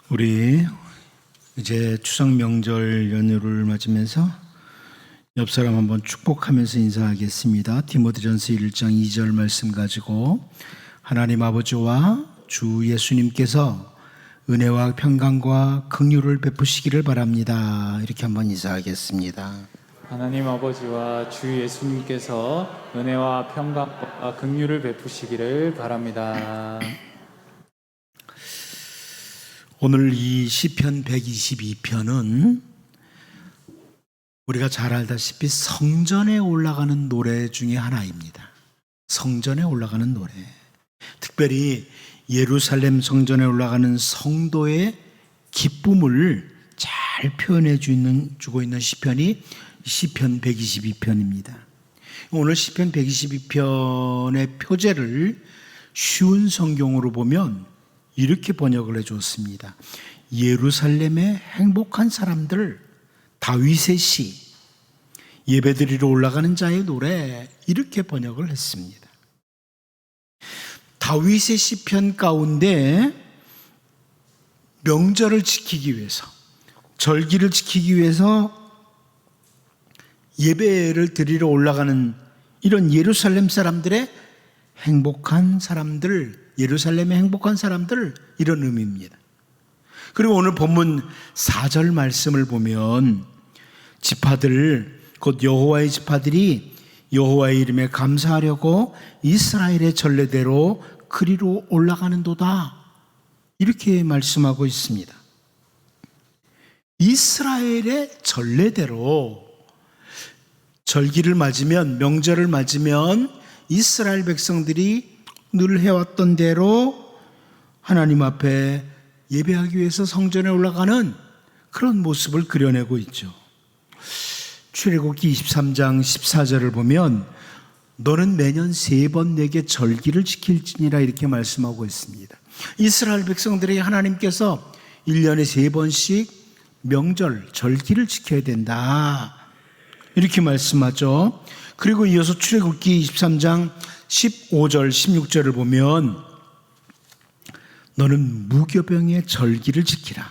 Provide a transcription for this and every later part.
우리 이제 추석 명절 연휴를 맞으면서 옆 사람 한번 축복하면서 인사하겠습니다. 디모데전서 1장 2절 말씀 가지고 하나님 아버지와 주 예수님께서 은혜와 평강과 긍휼을 베푸시기를 바랍니다. 이렇게 한번 인사하겠습니다. 하나님 아버지와 주 예수님께서 은혜와 평강과 긍휼을 베푸시기를 바랍니다. 오늘 이 시편 122편은 우리가 잘 알다시피 성전에 올라가는 노래 중에 하나입니다. 성전에 올라가는 노래. 특별히 예루살렘 성전에 올라가는 성도의 기쁨을 잘 표현해 주고 있는 시편이 시편 122편입니다. 오늘 시편 122편의 표제를 쉬운 성경으로 보면 이렇게 번역을 해줬습니다. 예루살렘의 행복한 사람들, 다윗의 시, 예배드리러 올라가는 자의 노래, 이렇게 번역을 했습니다. 다윗의 시편 가운데 명절을 지키기 위해서, 절기를 지키기 위해서 예배를 드리러 올라가는 이런 예루살렘 사람들의 행복한 사람들, 예루살렘의 행복한 사람들, 이런 의미입니다. 그리고 오늘 본문 4절 말씀을 보면 지파들, 곧 여호와의 지파들이 여호와의 이름에 감사하려고 이스라엘의 전례대로 그리로 올라가는도다, 이렇게 말씀하고 있습니다. 이스라엘의 전례대로 절기를 맞으면, 명절을 맞으면 이스라엘 백성들이 늘 해왔던 대로 하나님 앞에 예배하기 위해서 성전에 올라가는 그런 모습을 그려내고 있죠. 출애굽기 23장 14절을 보면 너는 매년 3번 내게 절기를 지킬지니라, 이렇게 말씀하고 있습니다. 이스라엘 백성들에게 하나님께서 1년에 3번씩 명절, 절기를 지켜야 된다, 이렇게 말씀하죠. 그리고 이어서 출애굽기 23장 15절, 16절을 보면 너는 무교병의 절기를 지키라.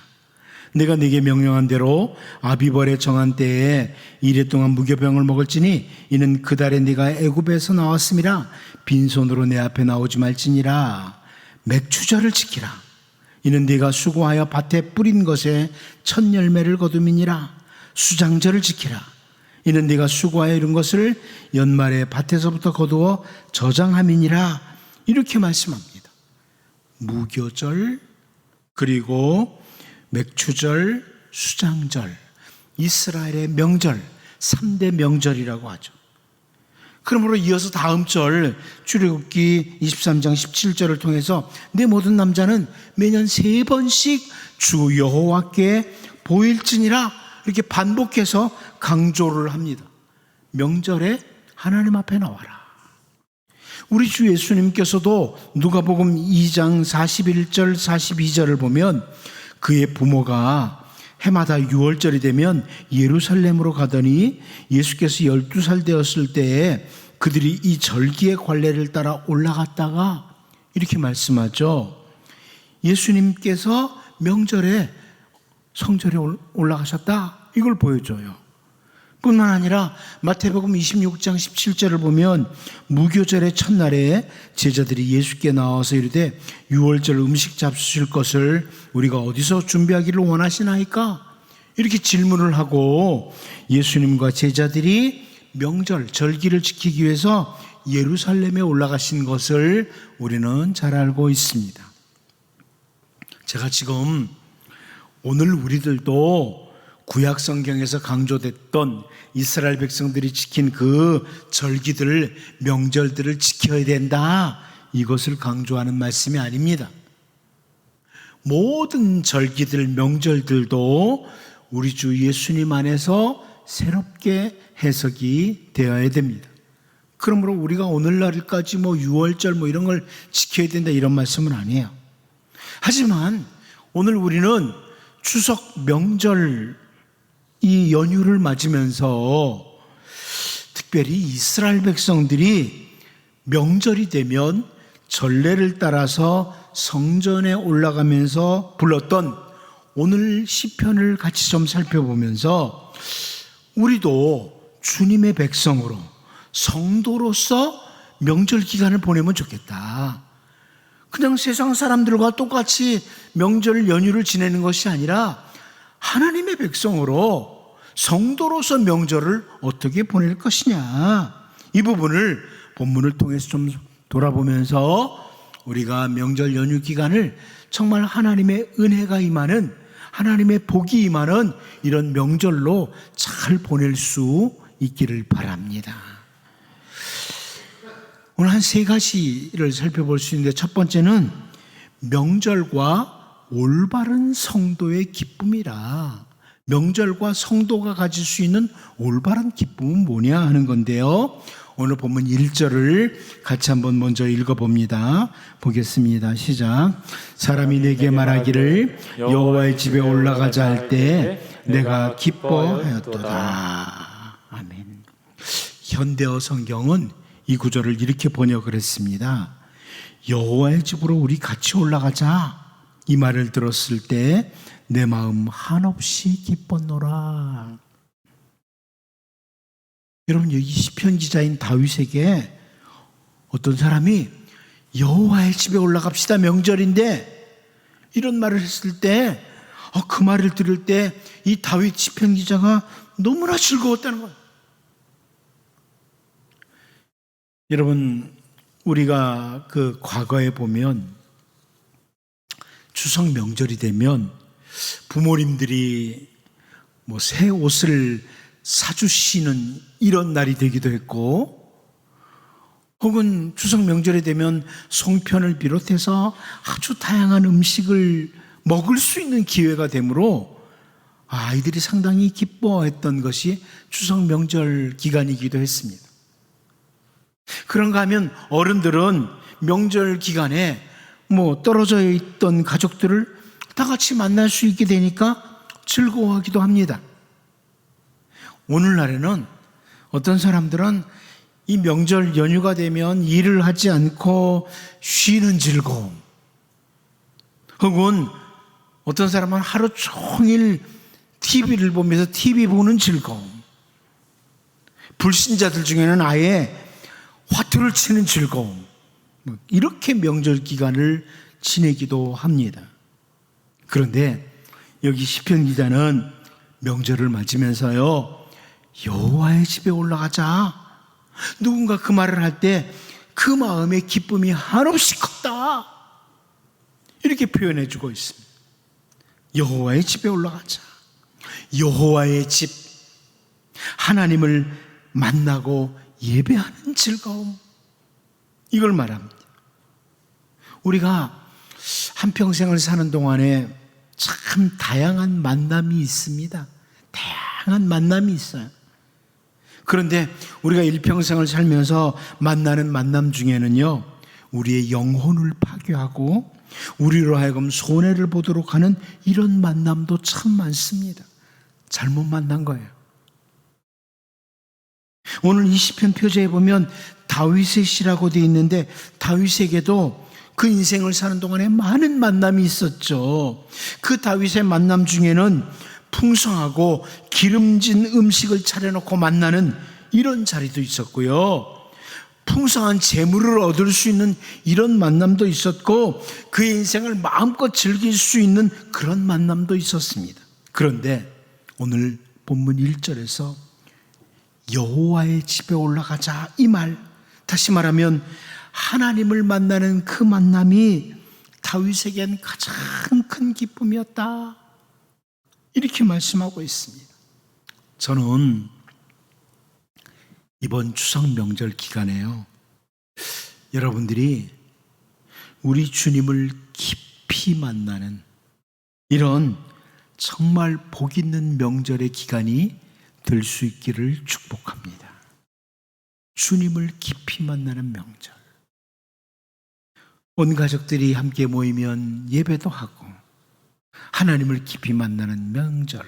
내가 네게 명령한 대로 아비벌에 정한 때에 이래 동안 무교병을 먹을지니 이는 그 달에 네가 애굽에서 나왔음이라. 빈손으로 내 앞에 나오지 말지니라. 맥추절을 지키라. 이는 네가 수고하여 밭에 뿌린 것에 첫 열매를 거둠이니라. 수장절을 지키라. 이는 네가 수고하여 이룬 것을 연말에 밭에서부터 거두어 저장함이니라, 이렇게 말씀합니다. 무교절, 그리고 맥추절, 수장절, 이스라엘의 명절, 3대 명절이라고 하죠. 그러므로 이어서 다음 절 출애굽기 23장 17절을 통해서 내 모든 남자는 매년 3번씩 주 여호와께 보일지니라, 이렇게 반복해서 강조를 합니다. 명절에 하나님 앞에 나와라. 우리 주 예수님께서도 누가복음 2장 41절 42절을 보면 그의 부모가 해마다 6월절이 되면 예루살렘으로 가더니 예수께서 12살 되었을 때에 그들이 이 절기의 관례를 따라 올라갔다가, 이렇게 말씀하죠. 예수님께서 명절에 성전에 올라가셨다, 이걸 보여줘요. 뿐만 아니라 마태복음 26장 17절을 보면 무교절의 첫날에 제자들이 예수께 나와서 이르되 6월절 음식 잡수실 것을 우리가 어디서 준비하기를 원하시나이까, 이렇게 질문을 하고 예수님과 제자들이 명절, 절기를 지키기 위해서 예루살렘에 올라가신 것을 우리는 잘 알고 있습니다. 제가 지금 오늘 우리들도 구약 성경에서 강조됐던 이스라엘 백성들이 지킨 그 절기들, 명절들을 지켜야 된다, 이것을 강조하는 말씀이 아닙니다. 모든 절기들, 명절들도 우리 주 예수님 안에서 새롭게 해석이 되어야 됩니다. 그러므로 우리가 오늘날까지 6월절 이런 걸 지켜야 된다, 이런 말씀은 아니에요. 하지만 오늘 우리는 추석 명절 이 연휴를 맞으면서 특별히 이스라엘 백성들이 명절이 되면 전례를 따라서 성전에 올라가면서 불렀던 오늘 시편을 같이 좀 살펴보면서 우리도 주님의 백성으로 성도로서 명절 기간을 보내면 좋겠다. 그냥 세상 사람들과 똑같이 명절 연휴를 지내는 것이 아니라 하나님의 백성으로 성도로서 명절을 어떻게 보낼 것이냐, 이 부분을 본문을 통해서 좀 돌아보면서 우리가 명절 연휴 기간을 정말 하나님의 은혜가 임하는, 하나님의 복이 임하는 이런 명절로 잘 보낼 수 있기를 바랍니다. 오늘 한 세 가지를 살펴볼 수 있는데, 첫 번째는 명절과 올바른 성도의 기쁨이라. 명절과 성도가 가질 수 있는 올바른 기쁨은 뭐냐 하는 건데요, 오늘 본문 1절을 같이 한번 먼저 읽어봅니다. 보겠습니다. 시작. 사람이 내게 말하기를 여호와의 집에 올라가자 할 때 내가 기뻐하였도다. 아멘. 현대어 성경은 이 구절을 이렇게 번역을 했습니다. 여호와의 집으로 우리 같이 올라가자. 이 말을 들었을 때 내 마음 한없이 기뻤노라. 여러분, 여기 시편 기자인 다윗에게 어떤 사람이 여호와의 집에 올라갑시다, 명절인데, 이런 말을 했을 때 그 말을 들을 때 이 다윗 시편 기자가 너무나 즐거웠다는 거예요. 여러분, 우리가 그 과거에 보면 추석 명절이 되면 부모님들이 새 옷을 사주시는 이런 날이 되기도 했고, 혹은 추석 명절이 되면 송편을 비롯해서 아주 다양한 음식을 먹을 수 있는 기회가 되므로 아이들이 상당히 기뻐했던 것이 추석 명절 기간이기도 했습니다. 그런가 하면 어른들은 명절 기간에 떨어져 있던 가족들을 다 같이 만날 수 있게 되니까 즐거워하기도 합니다. 오늘날에는 어떤 사람들은 이 명절 연휴가 되면 일을 하지 않고 쉬는 즐거움, 혹은 어떤 사람은 하루 종일 TV를 보면서 TV 보는 즐거움, 불신자들 중에는 아예 화투를 치는 즐거움, 이렇게 명절 기간을 지내기도 합니다. 그런데 여기 시편 기자는 명절을 맞으면서요, 여호와의 집에 올라가자, 누군가 그 말을 할 때 그 마음의 기쁨이 한없이 컸다, 이렇게 표현해 주고 있습니다. 여호와의 집에 올라가자. 여호와의 집, 하나님을 만나고 예배하는 즐거움, 이걸 말합니다. 우리가 한평생을 사는 동안에 참 다양한 만남이 있습니다. 다양한 만남이 있어요. 그런데 우리가 일평생을 살면서 만나는 만남 중에는요, 우리의 영혼을 파괴하고 우리로 하여금 손해를 보도록 하는 이런 만남도 참 많습니다. 잘못 만난 거예요. 오늘 이 시편 표제에 보면 다윗의 시라고 되어 있는데, 다윗에게도 그 인생을 사는 동안에 많은 만남이 있었죠. 그 다윗의 만남 중에는 풍성하고 기름진 음식을 차려놓고 만나는 이런 자리도 있었고요, 풍성한 재물을 얻을 수 있는 이런 만남도 있었고, 그의 인생을 마음껏 즐길 수 있는 그런 만남도 있었습니다. 그런데 오늘 본문 1절에서 여호와의 집에 올라가자, 이 말, 다시 말하면 하나님을 만나는 그 만남이 다윗에겐 가장 큰 기쁨이었다, 이렇게 말씀하고 있습니다. 저는 이번 추석 명절 기간에요, 여러분들이 우리 주님을 깊이 만나는 이런 정말 복 있는 명절의 기간이 될 수 있기를 축복합니다. 주님을 깊이 만나는 명절. 온 가족들이 함께 모이면 예배도 하고 하나님을 깊이 만나는 명절.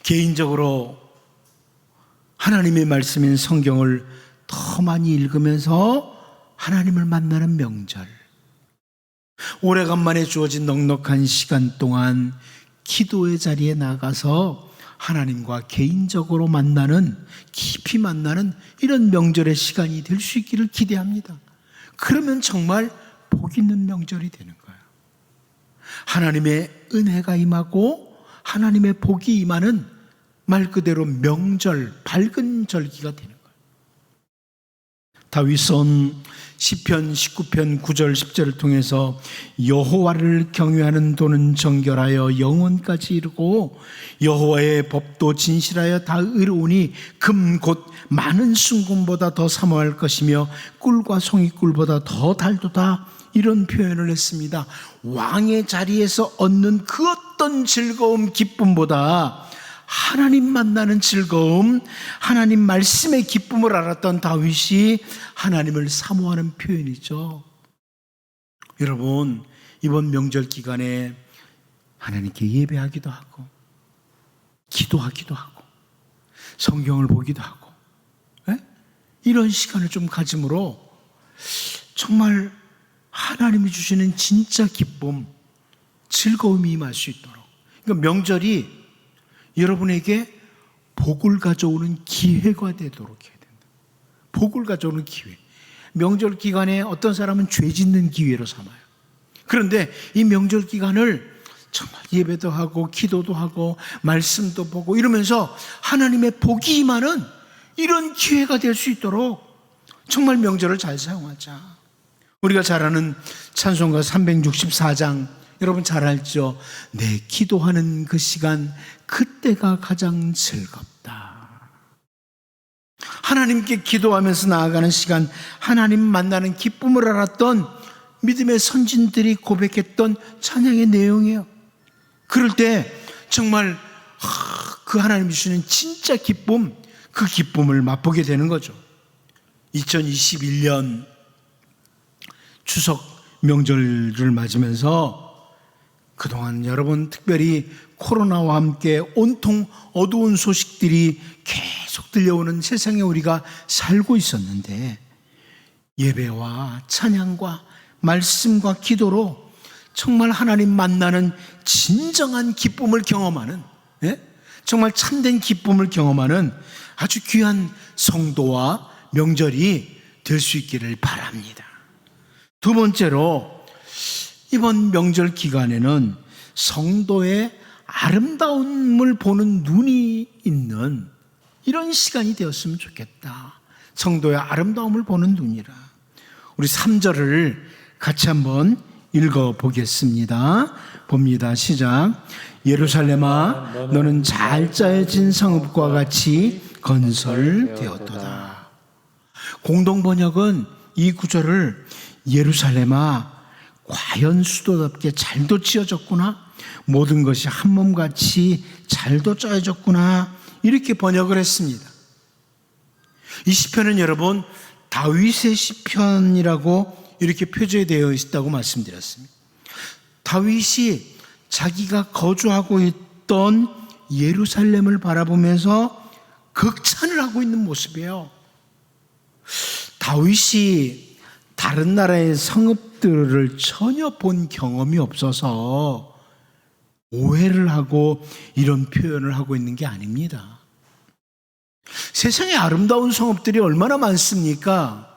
개인적으로 하나님의 말씀인 성경을 더 많이 읽으면서 하나님을 만나는 명절. 오래간만에 주어진 넉넉한 시간 동안 기도의 자리에 나가서 하나님과 개인적으로 만나는, 깊이 만나는 이런 명절의 시간이 될 수 있기를 기대합니다. 그러면 정말 복 있는 명절이 되는 거예요. 하나님의 은혜가 임하고 하나님의 복이 임하는 말 그대로 명절, 밝은 절기가 되는 거예요. 다윗은 시편 19편 9절 10절을 통해서 여호와를 경외하는 도는 정결하여 영혼까지 이르고 여호와의 법도 진실하여 다 의로우니 금 곧 많은 순금보다 더 사모할 것이며 꿀과 송이꿀보다 더 달도다. 이런 표현을 했습니다. 왕의 자리에서 얻는 그 어떤 즐거움, 기쁨보다 하나님 만나는 즐거움, 하나님 말씀의 기쁨을 알았던 다윗이 하나님을 사모하는 표현이죠. 여러분, 이번 명절 기간에 하나님께 예배하기도 하고 기도하기도 하고 성경을 보기도 하고 이런 시간을 좀 가짐으로 정말 하나님이 주시는 진짜 기쁨, 즐거움이 임할 수 있도록, 그러니까 명절이 여러분에게 복을 가져오는 기회가 되도록 해야 된다. 복을 가져오는 기회. 명절 기간에 어떤 사람은 죄 짓는 기회로 삼아요. 그런데 이 명절 기간을 정말 예배도 하고 기도도 하고 말씀도 보고 이러면서 하나님의 복이 임하는 이런 기회가 될 수 있도록 정말 명절을 잘 사용하자. 우리가 잘 아는 찬송가 364장, 여러분 잘 알죠? 내 기도하는 그 시간, 그때가 가장 즐겁다. 하나님께 기도하면서 나아가는 시간, 하나님 만나는 기쁨을 알았던 믿음의 선진들이 고백했던 찬양의 내용이에요. 그럴 때 정말 그 하나님이 주시는 진짜 기쁨, 그 기쁨을 맛보게 되는 거죠. 2021년 추석 명절을 맞으면서 그동안 여러분 특별히 코로나와 함께 온통 어두운 소식들이 계속 들려오는 세상에 우리가 살고 있었는데 예배와 찬양과 말씀과 기도로 정말 하나님 만나는 진정한 기쁨을 경험하는, 정말 참된 기쁨을 경험하는 아주 귀한 성도와 명절이 될 수 있기를 바랍니다. 두 번째로 이번 명절 기간에는 성도의 아름다움을 보는 눈이 있는 이런 시간이 되었으면 좋겠다. 성도의 아름다움을 보는 눈이라. 우리 3절을 같이 한번 읽어보겠습니다. 봅니다. 시작. 예루살렘아, 너는 잘 짜여진 성읍과 같이 건설되었도다. 공동번역은 이 구절을 예루살렘아, 과연 수도답게 잘도 지어졌구나, 모든 것이 한 몸같이 잘도 짜여졌구나, 이렇게 번역을 했습니다. 이 시편은 여러분 다윗의 시편이라고 이렇게 표제되어 있다고 말씀드렸습니다. 다윗이 자기가 거주하고 있던 예루살렘을 바라보면서 극찬을 하고 있는 모습이에요. 다윗이 다른 나라의 성읍들을 전혀 본 경험이 없어서 오해를 하고 이런 표현을 하고 있는 게 아닙니다. 세상에 아름다운 성읍들이 얼마나 많습니까?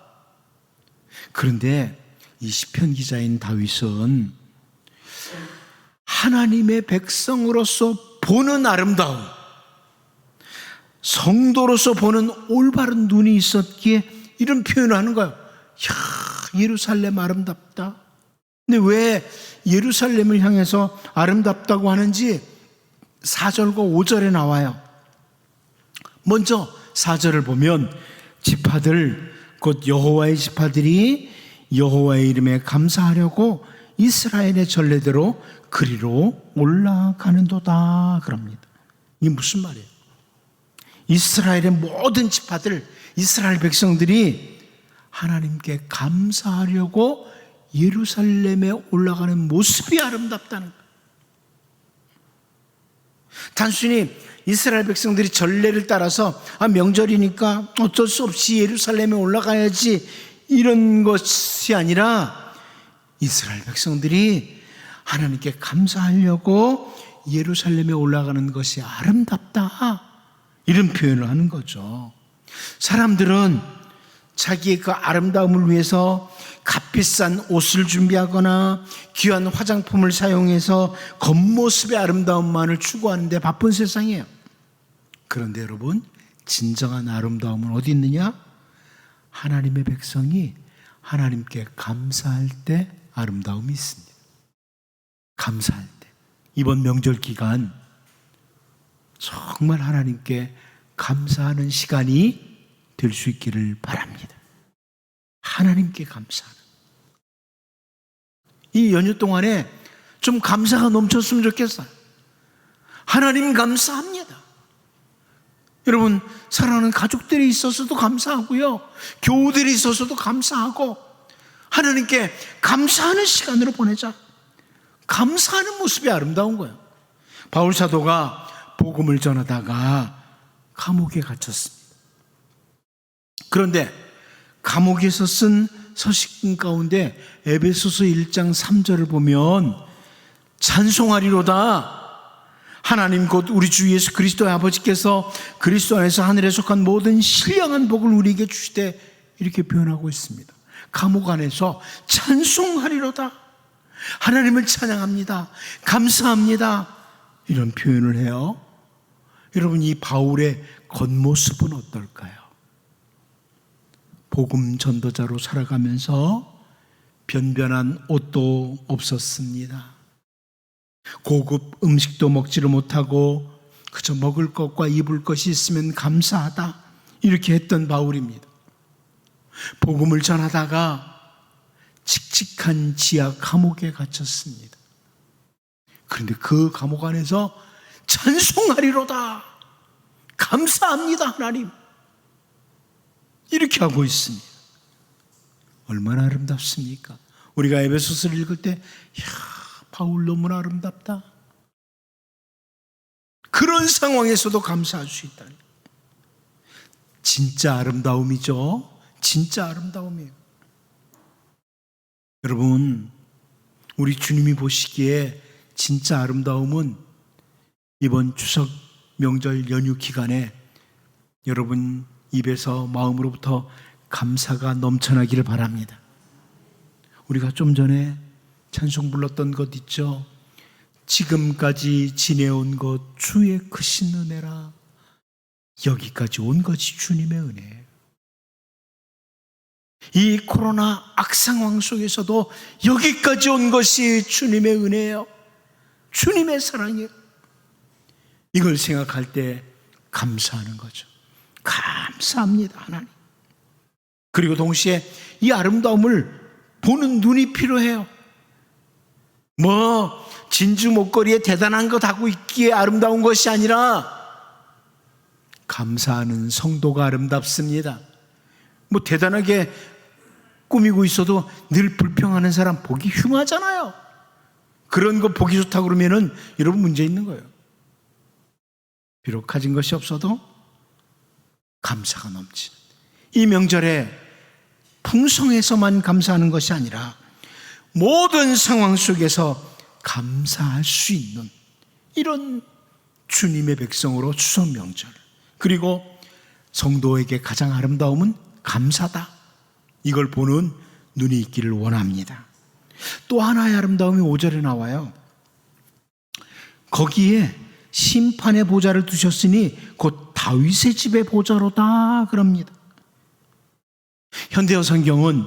그런데 이 시편 기자인 다윗은 하나님의 백성으로서 보는 아름다움, 성도로서 보는 올바른 눈이 있었기에 이런 표현을 하는 거예요. 야, 예루살렘 아름답다. 근데 왜 예루살렘을 향해서 아름답다고 하는지 4절과 5절에 나와요. 먼저 4절을 보면 지파들, 곧 여호와의 지파들이 여호와의 이름에 감사하려고 이스라엘의 전례대로 그리로 올라가는도다 그럽니다. 이게 무슨 말이에요? 이스라엘의 모든 지파들, 이스라엘 백성들이 하나님께 감사하려고 예루살렘에 올라가는 모습이 아름답다는 거예요. 단순히 이스라엘 백성들이 전례를 따라서 명절이니까 어쩔 수 없이 예루살렘에 올라가야지 이런 것이 아니라 이스라엘 백성들이 하나님께 감사하려고 예루살렘에 올라가는 것이 아름답다. 이런 표현을 하는 거죠. 사람들은 자기의 그 아름다움을 위해서 값비싼 옷을 준비하거나 귀한 화장품을 사용해서 겉모습의 아름다움만을 추구하는데 바쁜 세상이에요. 그런데 여러분, 진정한 아름다움은 어디 있느냐? 하나님의 백성이 하나님께 감사할 때 아름다움이 있습니다. 감사할 때. 이번 명절 기간 정말 하나님께 감사하는 시간이 될 수 있기를 바랍니다. 하나님께 감사하는. 이 연휴 동안에 좀 감사가 넘쳤으면 좋겠어요. 하나님 감사합니다. 여러분, 사랑하는 가족들이 있어서도 감사하고요. 교우들이 있어서도 감사하고 하나님께 감사하는 시간으로 보내자. 감사하는 모습이 아름다운 거예요. 바울 사도가 복음을 전하다가 감옥에 갇혔습니다. 그런데 감옥에서 쓴 서신 가운데 에베소서 1장 3절을 보면 찬송하리로다. 하나님 곧 우리 주 예수 그리스도의 아버지께서 그리스도 안에서 하늘에 속한 모든 신령한 복을 우리에게 주시되 이렇게 표현하고 있습니다. 감옥 안에서 찬송하리로다. 하나님을 찬양합니다. 감사합니다. 이런 표현을 해요. 여러분, 이 바울의 겉모습은 어떨까요? 복음 전도자로 살아가면서 변변한 옷도 없었습니다. 고급 음식도 먹지를 못하고 그저 먹을 것과 입을 것이 있으면 감사하다, 이렇게 했던 바울입니다. 복음을 전하다가 칙칙한 지하 감옥에 갇혔습니다. 그런데 그 감옥 안에서 찬송하리로다. 감사합니다 하나님. 이렇게 하고 있습니다. 얼마나 아름답습니까? 우리가 에베소서를 읽을 때 바울 너무나 아름답다. 그런 상황에서도 감사할 수 있다니. 진짜 아름다움이죠. 진짜 아름다움이에요. 여러분, 우리 주님이 보시기에 진짜 아름다움은 이번 추석 명절 연휴 기간에 여러분 입에서 마음으로부터 감사가 넘쳐나기를 바랍니다. 우리가 좀 전에 찬송 불렀던 것 있죠. 지금까지 지내온 것 주의 크신 은혜라. 여기까지 온 것이 주님의 은혜예요. 이 코로나 악상황 속에서도 여기까지 온 것이 주님의 은혜예요. 주님의 사랑이에요. 이걸 생각할 때 감사하는 거죠. 감사합니다 하나님. 그리고 동시에 이 아름다움을 보는 눈이 필요해요. 진주 목걸이에 대단한 것 하고 있기에 아름다운 것이 아니라 감사하는 성도가 아름답습니다. 대단하게 꾸미고 있어도 늘 불평하는 사람 보기 흉하잖아요. 그런 거 보기 좋다고 그러면은 여러분 문제 있는 거예요. 비록 가진 것이 없어도 감사가 넘치는 이 명절에 풍성해서만 감사하는 것이 아니라 모든 상황 속에서 감사할 수 있는 이런 주님의 백성으로 추석 명절, 그리고 성도에게 가장 아름다움은 감사다, 이걸 보는 눈이 있기를 원합니다. 또 하나의 아름다움이 5절에 나와요. 거기에 심판의 보좌를 두셨으니 곧 다윗의 집의 보좌로다 그럽니다. 현대어 성경은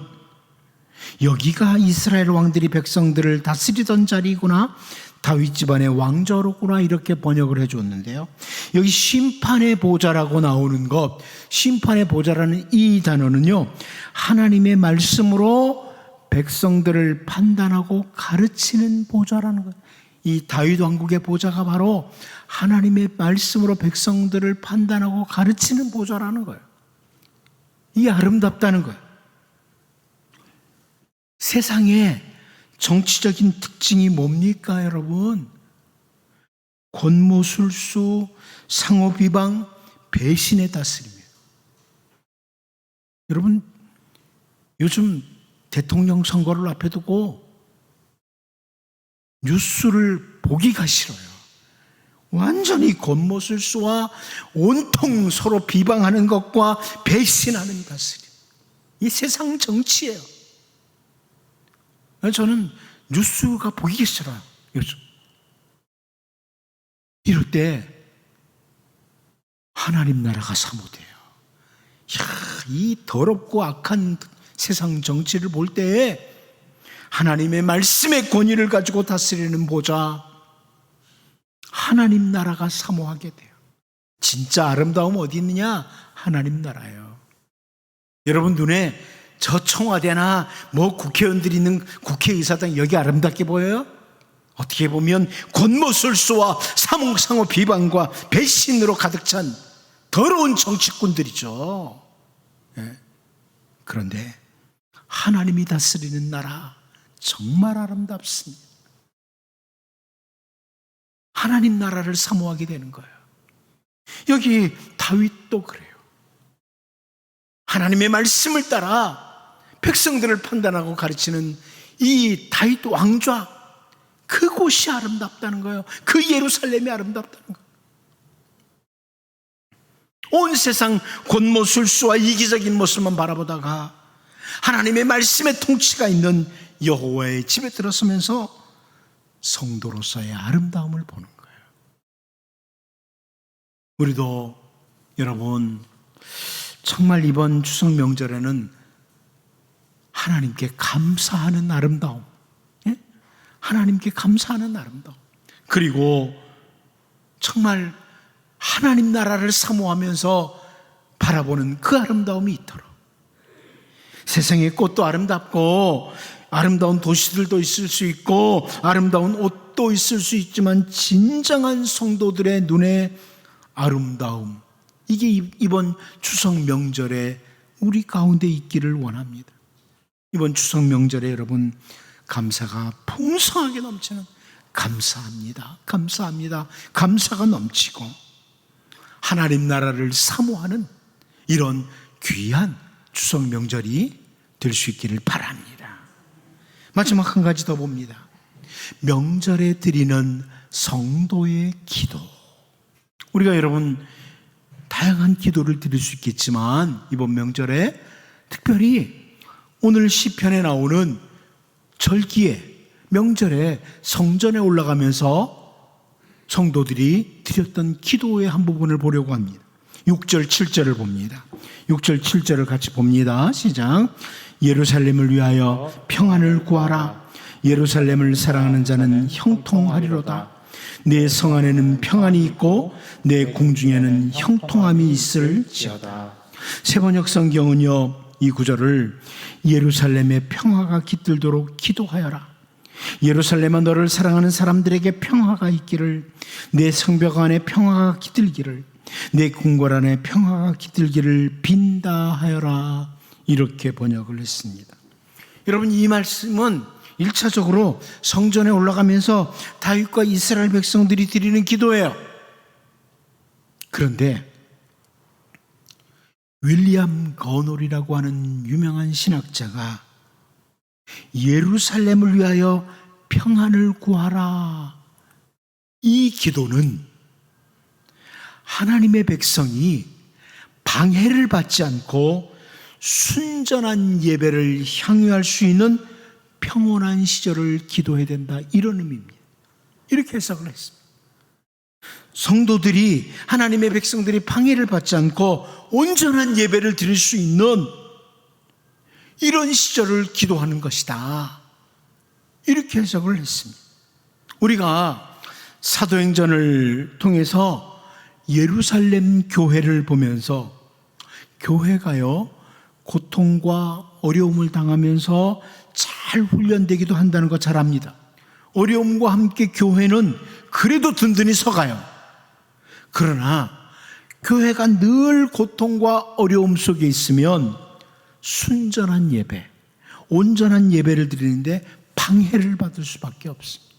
여기가 이스라엘 왕들이 백성들을 다스리던 자리구나, 다윗 집안의 왕좌로구나, 이렇게 번역을 해줬는데요. 여기 심판의 보좌라고 나오는 것, 심판의 보좌라는 이 단어는요, 하나님의 말씀으로 백성들을 판단하고 가르치는 보좌라는 거예요. 이 다윗 왕국의 보좌가 바로 하나님의 말씀으로 백성들을 판단하고 가르치는 보좌라는 거예요. 이게 아름답다는 거예요. 세상에 정치적인 특징이 뭡니까, 여러분? 권모술수, 상호비방, 배신의 다스림이에요. 여러분, 요즘 대통령 선거를 앞에 두고 뉴스를 보기가 싫어요. 완전히 겉모술 쏘아 온통 서로 비방하는 것과 배신하는 다스림. 이 세상 정치예요. 저는 뉴스가 보기 싫어요, 요즘. 이럴 때 하나님 나라가 사모돼요. 이 더럽고 악한 세상 정치를 볼 때 하나님의 말씀의 권위를 가지고 다스리는 보좌, 하나님 나라가 사모하게 돼요. 진짜 아름다움 어디 있느냐? 하나님 나라예요. 여러분 눈에 저 청와대나 국회의원들이 있는 국회의사당 여기 아름답게 보여요? 어떻게 보면 겉모술수와 상호 비방과 배신으로 가득 찬 더러운 정치꾼들이죠. 그런데 하나님이 다스리는 나라 정말 아름답습니다. 하나님 나라를 사모하게 되는 거예요. 여기 다윗도 그래요. 하나님의 말씀을 따라 백성들을 판단하고 가르치는 이 다윗 왕좌, 그곳이 아름답다는 거예요. 그 예루살렘이 아름답다는 거예요. 온 세상 곤모술수와 이기적인 모습만 바라보다가 하나님의 말씀의 통치가 있는 여호와의 집에 들어서면서 성도로서의 아름다움을 보는 거예요. 우리도 여러분 정말 이번 추석 명절에는 하나님께 감사하는 아름다움, 하나님께 감사하는 아름다움, 그리고 정말 하나님 나라를 사모하면서 바라보는 그 아름다움이 있도록, 세상의 꽃도 아름답고 아름다운 도시들도 있을 수 있고 아름다운 옷도 있을 수 있지만 진정한 성도들의 눈에 아름다움, 이게 이번 추석 명절에 우리 가운데 있기를 원합니다. 이번 추석 명절에 여러분 감사가 풍성하게 넘치는, 감사합니다, 감사합니다, 감사가 넘치고 하나님 나라를 사모하는 이런 귀한 추석 명절이 될 수 있기를 바랍니다. 마지막 한 가지 더 봅니다. 명절에 드리는 성도의 기도. 우리가 여러분 다양한 기도를 드릴 수 있겠지만 이번 명절에 특별히 오늘 시편에 나오는 절기에, 명절에 성전에 올라가면서 성도들이 드렸던 기도의 한 부분을 보려고 합니다. 6절 7절을 봅니다. 6절 7절을 같이 봅니다. 시작. 예루살렘을 위하여 평안을 구하라. 예루살렘을 사랑하는 자는 형통하리로다. 내 성 안에는 평안이 있고 내 궁중에는 형통함이 있을지어다. 세번역 성경은요, 이 구절을 예루살렘의 평화가 깃들도록 기도하여라. 예루살렘아, 너를 사랑하는 사람들에게 평화가 있기를, 내 성벽 안에 평화가 깃들기를, 내 궁궐 안에 평화가 깃들기를 빈다 하여라. 이렇게 번역을 했습니다. 여러분, 이 말씀은 1차적으로 성전에 올라가면서 다윗과 이스라엘 백성들이 드리는 기도예요. 그런데 윌리엄 거놀이라고 하는 유명한 신학자가 예루살렘을 위하여 평안을 구하라, 이 기도는 하나님의 백성이 방해를 받지 않고 순전한 예배를 향유할 수 있는 평온한 시절을 기도해야 된다, 이런 의미입니다. 이렇게 해석을 했습니다. 성도들이, 하나님의 백성들이 방해를 받지 않고 온전한 예배를 드릴 수 있는 이런 시절을 기도하는 것이다, 이렇게 해석을 했습니다. 우리가 사도행전을 통해서 예루살렘 교회를 보면서 교회가요 고통과 어려움을 당하면서 잘 훈련되기도 한다는 거 잘 압니다. 어려움과 함께 교회는 그래도 든든히 서가요. 그러나 교회가 늘 고통과 어려움 속에 있으면 순전한 예배, 온전한 예배를 드리는데 방해를 받을 수밖에 없습니다.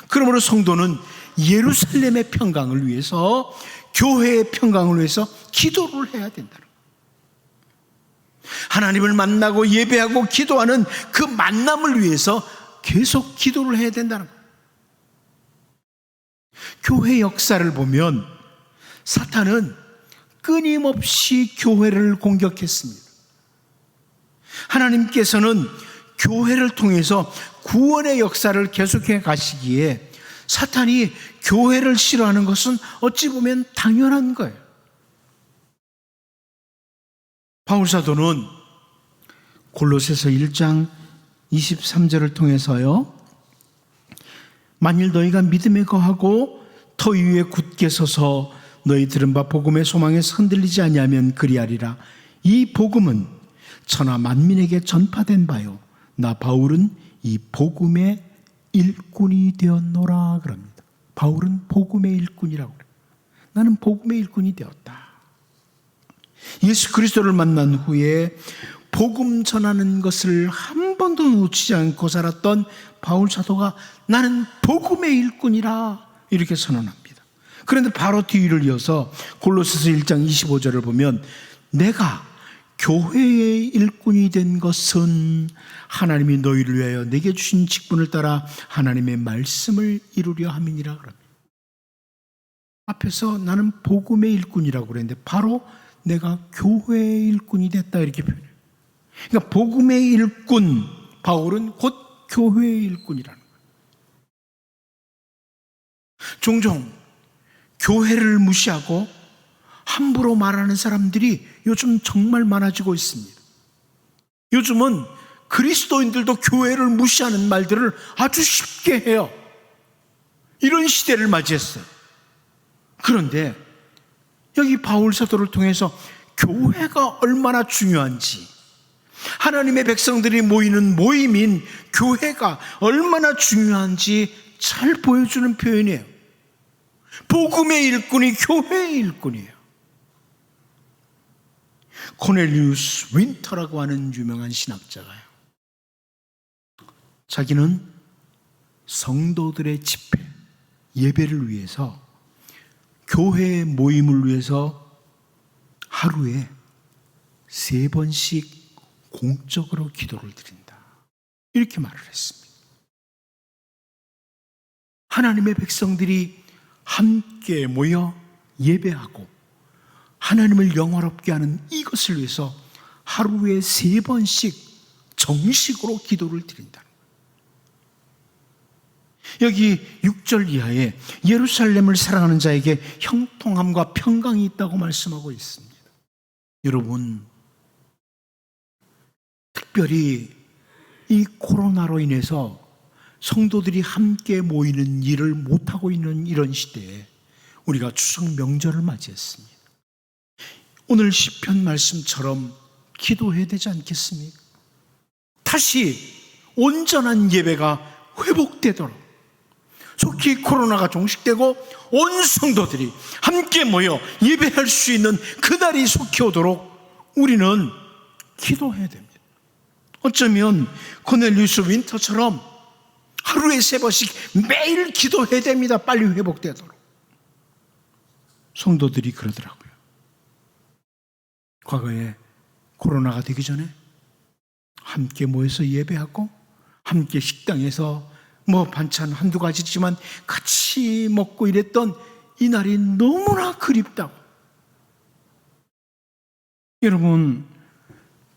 그러므로 성도는 예루살렘의 평강을 위해서, 교회의 평강을 위해서 기도를 해야 된다는 거예요. 하나님을 만나고 예배하고 기도하는 그 만남을 위해서 계속 기도를 해야 된다는 거예요. 교회 역사를 보면 사탄은 끊임없이 교회를 공격했습니다. 하나님께서는 교회를 통해서 구원의 역사를 계속해 가시기에 사탄이 교회를 싫어하는 것은 어찌 보면 당연한 거예요. 바울사도는 골로새서 1장 23절을 통해서요, 만일 너희가 믿음에 거하고 터 위에 굳게 서서 너희 들은 바 복음의 소망에 흔들리지 아니하면 그리하리라. 이 복음은 천하 만민에게 전파된 바요, 나 바울은 이 복음의 일꾼이 되었노라 그럽니다. 바울은 복음의 일꾼이라고 그래요. 나는 복음의 일꾼이 되었다. 예수 그리스도를 만난 후에 복음 전하는 것을 한 번도 놓치지 않고 살았던 바울 사도가 나는 복음의 일꾼이라 이렇게 선언합니다. 그런데 바로 뒤를 이어서 골로새서 1장 25절을 보면 내가 교회의 일꾼이 된 것은 하나님이 너희를 위하여 내게 주신 직분을 따라 하나님의 말씀을 이루려 함이니라 그럽니다. 앞에서 나는 복음의 일꾼이라고 그랬는데 바로 내가 교회의 일꾼이 됐다 이렇게 표현해요. 그러니까 복음의 일꾼 바울은 곧 교회의 일꾼이라는 거예요. 종종 교회를 무시하고 함부로 말하는 사람들이 요즘 정말 많아지고 있습니다. 요즘은 그리스도인들도 교회를 무시하는 말들을 아주 쉽게 해요. 이런 시대를 맞이했어요. 그런데 여기 바울 사도를 통해서 교회가 얼마나 중요한지, 하나님의 백성들이 모이는 모임인 교회가 얼마나 중요한지 잘 보여주는 표현이에요. 복음의 일꾼이 교회의 일꾼이에요. 코넬리우스 윈터라고 하는 유명한 신학자가요, 자기는 성도들의 집회, 예배를 위해서, 교회의 모임을 위해서 하루에 3번씩 공적으로 기도를 드린다 이렇게 말을 했습니다. 하나님의 백성들이 함께 모여 예배하고 하나님을 영화롭게 하는 이것을 위해서 하루에 3번씩 정식으로 기도를 드린다. 여기 6절 이하에 예루살렘을 사랑하는 자에게 형통함과 평강이 있다고 말씀하고 있습니다. 여러분, 특별히 이 코로나로 인해서 성도들이 함께 모이는 일을 못하고 있는 이런 시대에 우리가 추석 명절을 맞이했습니다. 오늘 시편 말씀처럼 기도해야 되지 않겠습니까? 다시 온전한 예배가 회복되도록, 속히 코로나가 종식되고 온 성도들이 함께 모여 예배할 수 있는 그날이 속히 오도록 우리는 기도해야 됩니다. 어쩌면 코넬리우스 윈터처럼 하루에 3번씩 매일 기도해야 됩니다. 빨리 회복되도록. 성도들이 그러더라고요. 과거에 코로나가 되기 전에 함께 모여서 예배하고 함께 식당에서 반찬 한두 가지지만 같이 먹고 이랬던 이날이 너무나 그립다고. 여러분,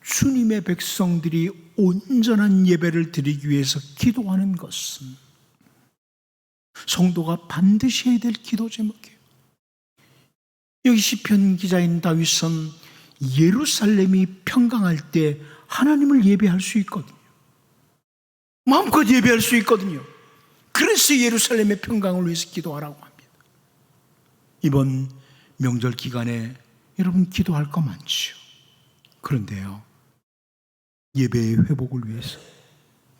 주님의 백성들이 온전한 예배를 드리기 위해서 기도하는 것은 성도가 반드시 해야 될 기도 제목이에요. 여기 시편 기자인 다윗은 예루살렘이 평강할 때 하나님을 예배할 수 있거든요. 마음껏 예배할 수 있거든요. 그래서 예루살렘의 평강을 위해서 기도하라고 합니다. 이번 명절 기간에 여러분 기도할 거 많죠. 그런데요, 예배의 회복을 위해서,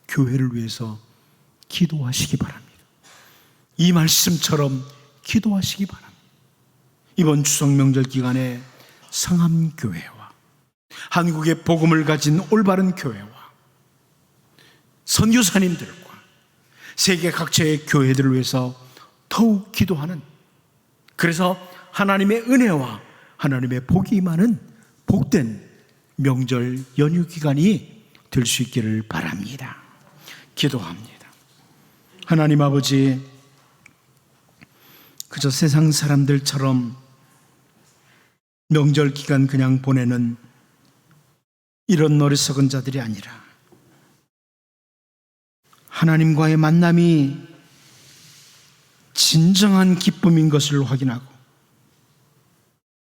교회를 위해서 기도하시기 바랍니다. 이 말씀처럼 기도하시기 바랍니다. 이번 추석 명절 기간에 상암교회와 한국의 복음을 가진 올바른 교회와 선교사님들과 세계 각처의 교회들을 위해서 더욱 기도하는, 그래서 하나님의 은혜와 하나님의 복이 임하는 복된 명절 연휴 기간이 될 수 있기를 바랍니다. 기도합니다. 하나님 아버지, 그저 세상 사람들처럼 명절 기간 그냥 보내는 이런 어리석은 자들이 아니라 하나님과의 만남이 진정한 기쁨인 것을 확인하고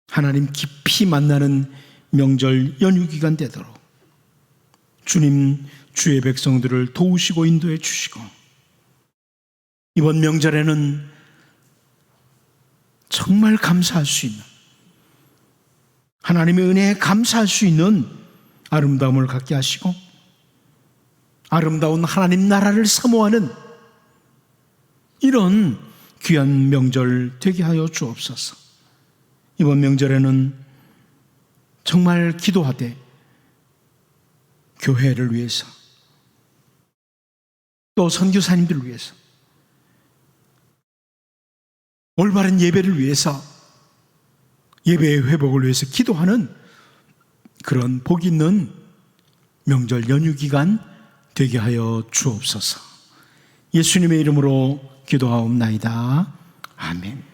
하나님 깊이 만나는 명절 연휴 기간 되도록 주님 주의 백성들을 도우시고 인도해 주시고 이번 명절에는 정말 감사할 수 있는 하나님의 은혜에 감사할 수 있는 아름다움을 갖게 하시고 아름다운 하나님 나라를 사모하는 이런 귀한 명절 되게 하여 주옵소서. 이번 명절에는 정말 기도하되 교회를 위해서 또 선교사님들을 위해서 올바른 예배를 위해서 예배의 회복을 위해서 기도하는 그런 복 있는 명절 연휴 기간 되게 하여 주옵소서. 예수님의 이름으로 기도하옵나이다. 아멘.